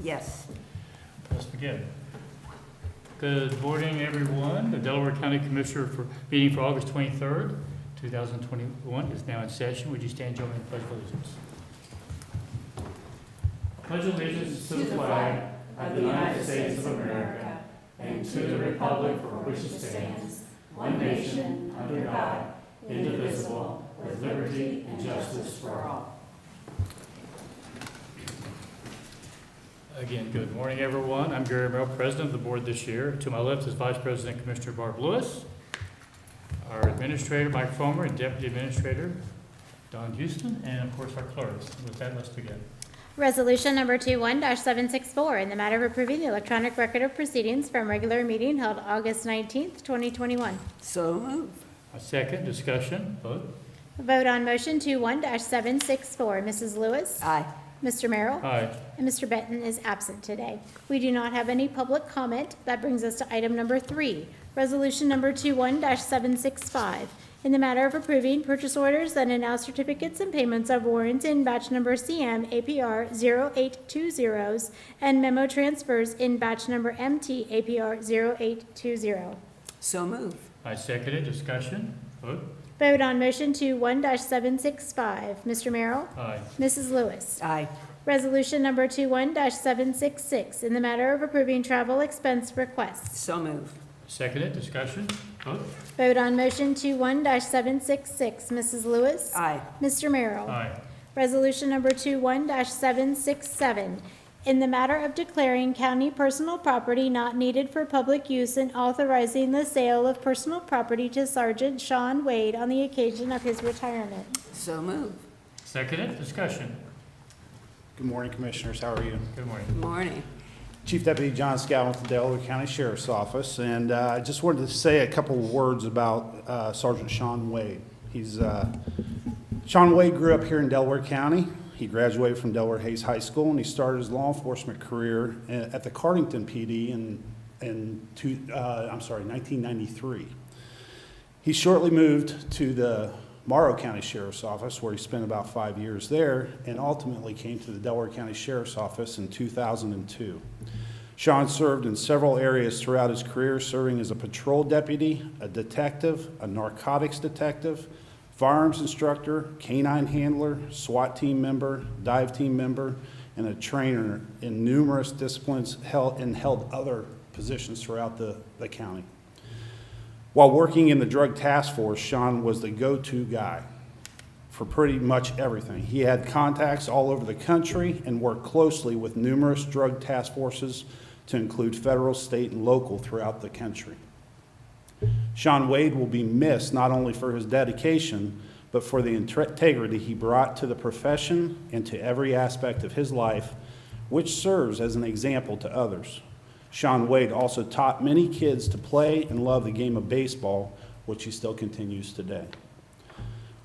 Yes. Let's begin. Good morning, everyone. The Delaware County Commissioner meeting for August 23rd, 2021 is now in session. Would you stand, join me in the Pledge of Allegiance? Pledge allegiance to the flag of the United States of America and to the republic for which it stands, one nation, under God, indivisible, with liberty and justice for all. Again, good morning, everyone. I'm Gary Merrill, President of the Board this year. To my left is Vice President Commissioner Barb Lewis, our Administrator Mike Fomer, and Deputy Administrator Don Houston, and of course our clerks. With that, let's begin. Resolution number 21-764, in the matter of approving the electronic record of proceedings from regular meeting held August 19th, 2021. So moved. A second, discussion, vote. Vote on motion 21-764. Mrs. Lewis? Aye. Mr. Merrill? Aye. And Mr. Benton is absent today. We do not have any public comment. That brings us to item number 3, resolution number 21-765. In the matter of approving purchase orders that announce certificates and payments of warrants in batch number CM APR 0820s and memo transfers in batch number MT APR 0820. So moved. I second it, discussion, vote. Vote on motion 21-765. Mr. Merrill? Aye. Mrs. Lewis? Aye. Resolution number 21-766, in the matter of approving travel expense requests. So moved. Second it, discussion, vote. Vote on motion 21-766. Mrs. Lewis? Aye. Mr. Merrill? Aye. Resolution number 21-767, in the matter of declaring county personal property not needed for public use and authorizing the sale of personal property to Sergeant Sean Wade on the occasion of his retirement. So moved. Second it, discussion. Good morning, Commissioners. How are you? Good morning. Good morning. Chief Deputy John Scow with the Delaware County Sheriff's Office, and I just wanted to say a couple of words about Sergeant Sean Wade. Sean Wade grew up here in Delaware County. He graduated from Delaware Hayes High School, and he started his law enforcement career at the Cardington PD in 1993. He shortly moved to the Morrow County Sheriff's Office, where he spent about 5 years there, and ultimately came to the Delaware County Sheriff's Office in 2002. Sean served in several areas throughout his career, serving as a patrol deputy, a detective, a narcotics detective, firearms instructor, canine handler, SWAT team member, dive team member, and a trainer in numerous disciplines, held other positions throughout the county. While working in the drug task force, Sean was the go-to guy for pretty much everything. He had contacts all over the country and worked closely with numerous drug task forces to include federal, state, and local throughout the country. Sean Wade will be missed not only for his dedication, but for the integrity he brought to the profession and to every aspect of his life, which serves as an example to others. Sean Wade also taught many kids to play and love the game of baseball, which he still continues today.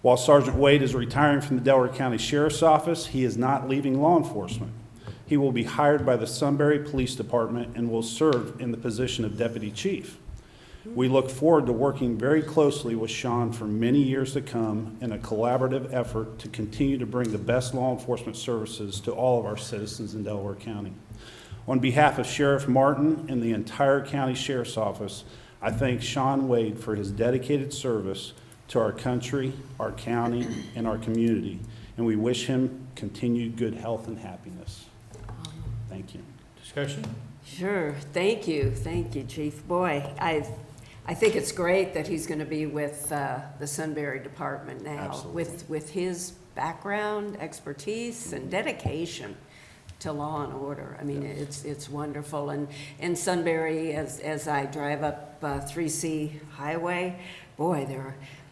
While Sergeant Wade is retiring from the Delaware County Sheriff's Office, he is not leaving law enforcement. He will be hired by the Sunbury Police Department and will serve in the position of Deputy Chief. We look forward to working very closely with Sean for many years to come in a collaborative effort to continue to bring the best law enforcement services to all of our citizens in Delaware County. On behalf of Sheriff Martin and the entire County Sheriff's Office, I thank Sean Wade for his dedicated service to our country, our county, and our community, and we wish him continued good health and happiness. Thank you. Discussion? Sure. Thank you, Chief. Boy, I think it's great that he's going to be with the Sunbury Department now. Absolutely. With his background, expertise, and dedication to law and order. I mean, Yes. it's wonderful. And in Sunbury, as I drive up 3C Highway, boy,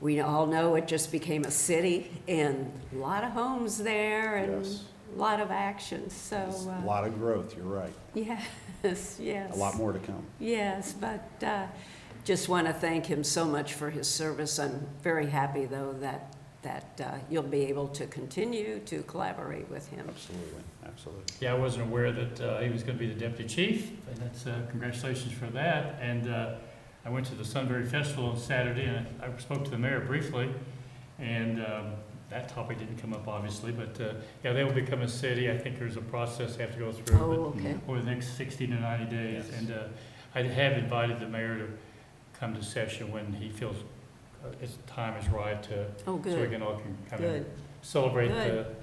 we all know it just became a city, and a lot of homes there, and Yes. a lot of action. So It's a lot of growth, you're right. yes. A lot more to come. Yes, but just want to thank him so much for his service. I'm very happy, though, that you'll be able to continue to collaborate with him. Absolutely, absolutely. Yeah, I wasn't aware that he was going to be the deputy chief, and that's congratulations for that. And I went to the Sunbury Festival on Saturday, and I spoke to the mayor briefly, and that topic didn't come up, obviously, but, yeah, they will become a city. I think there's a process they have to go through. Oh, but okay. over the next 60 to 90 days. Yes. And I have invited the mayor to come to session when he feels his time is right to, Oh, so we good, can all can come good. and celebrate the Good.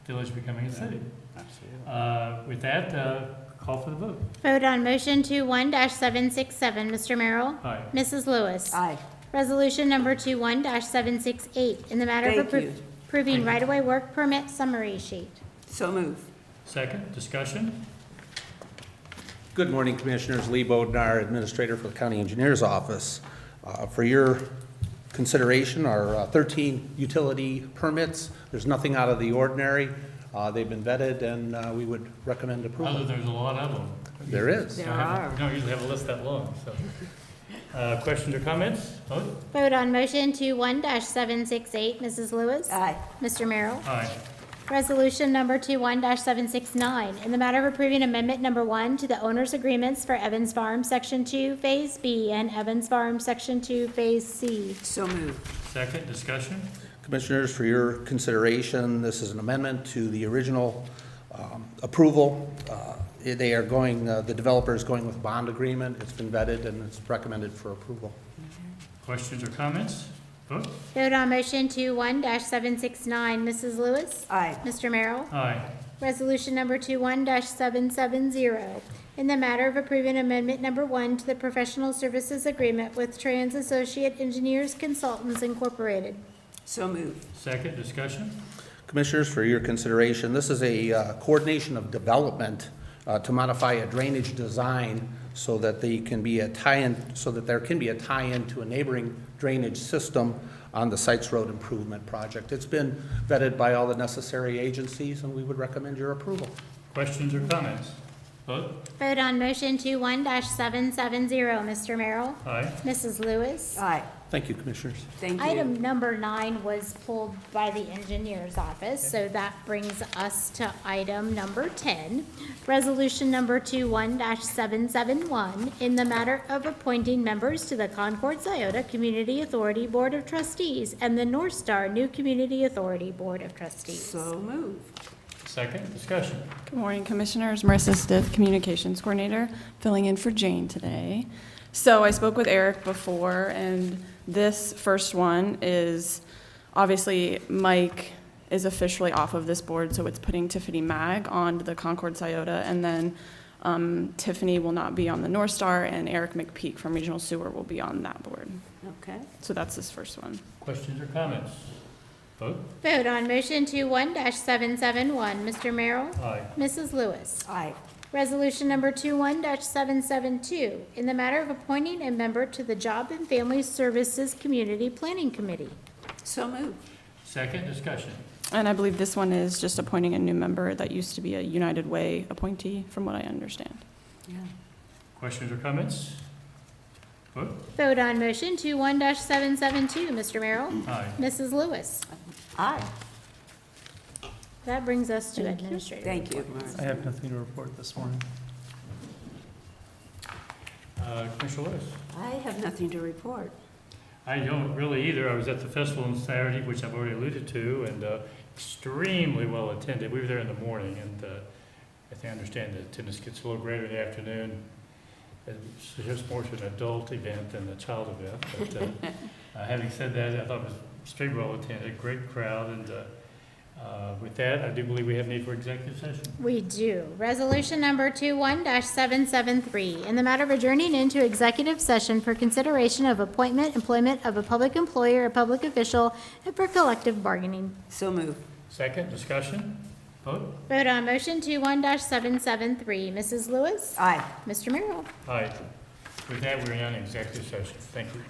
village becoming a city. Absolutely. With that, call for the vote. Vote on motion 21-767, Mr. Merrill? Aye. Mrs. Lewis? Aye. Resolution number 21-768, in the matter of Thank you. approving Thank you. right-of-way work permit summary sheet. So move. Second, discussion? Good morning, Commissioners. Lee Bodnar, Administrator for the County Engineer's Office. For your consideration, our 13 utility permits, there's nothing out of the ordinary. They've been vetted, and we would recommend approval. There's a lot of them. There is. There We are. don't usually have a list that long, so. Questions or comments? Vote? Vote on motion 21-768, Mrs. Lewis? Aye. Mr. Merrill? Aye. Resolution number 21-769, in the matter of approving amendment number 1 to the owner's agreements for Evans Farm Section 2 Phase B and Evans Farm Section 2 Phase C. So move. Second, discussion? Commissioners, for your consideration, this is an amendment to the original approval. They are going, the developer is going with bond agreement. It's been vetted, and it's recommended for approval. Questions or comments? Vote? Vote on motion 21-769, Mrs. Lewis? Aye. Mr. Merrill? Aye. Resolution number 21-770, in the matter of approving amendment number 1 to the professional services agreement with Trans Associate Engineers Consultants Incorporated. So move. Second, discussion? Commissioners, for your consideration, this is a coordination of development to modify a drainage design so that they can be a tie-in, so that there can be a tie-in to a neighboring drainage system on the Sites Road Improvement Project. It's been vetted by all the necessary agencies, and we would recommend your approval. Questions or comments? Vote? Vote on motion 21-770, Mr. Merrill? Aye. Mrs. Lewis? Aye. Thank you, Commissioners. Thank you. Item number 9 was pulled by the engineer's office, so that brings us to item number 10. Resolution number 21-771, in the matter of appointing members to the Concord Scioto Community Authority Board of Trustees and the North Star New Community Authority Board of Trustees. So move. Second, discussion? Good morning, Commissioners. Marissa Stith, Communications Coordinator, filling in for Jane today. So I spoke with Eric before, and this first one is, obviously, Mike is officially off of this board, so it's putting Tiffany Mag on the Concord Scioto, and then Tiffany will not be on the North Star, and Eric McPeak from Regional Sewer will be on that board. Okay. So that's this first one. Questions or comments? Vote? Vote on motion 21-771, Mr. Merrill? Aye. Mrs. Lewis? Aye. Resolution number 21-772, in the matter of appointing a member to the Job and Family Services Community Planning Committee. So move. Second, discussion? And I believe this one is just appointing a new member that used to be a United Way appointee, from what I understand. Yeah. Questions or comments? Vote? Vote on motion 21-772, Mr. Merrill. Aye. Mrs. Lewis. Aye. That brings us to administrator. Thank you. I have nothing to report this morning. Commissioner Lewis? I have nothing to report. I don't really either. I was at the festival on Saturday, which I've already alluded to, and extremely well attended. We were there in the morning, and I think I understand the attendance gets a little greater in the afternoon. It's just more to an adult event than a child event. But having said that, I thought it was extremely well attended, great crowd, and with that, I do believe we have need for executive session. We do. Resolution number 21-773, in the matter of adjourning into executive session for consideration of appointment, employment of a public employer or public official, and for collective bargaining. So move. Second, discussion? Vote? Vote on motion 21-773. Mrs. Lewis? Aye. Mr. Merrill? Aye. With that, we're in executive session. Thank you.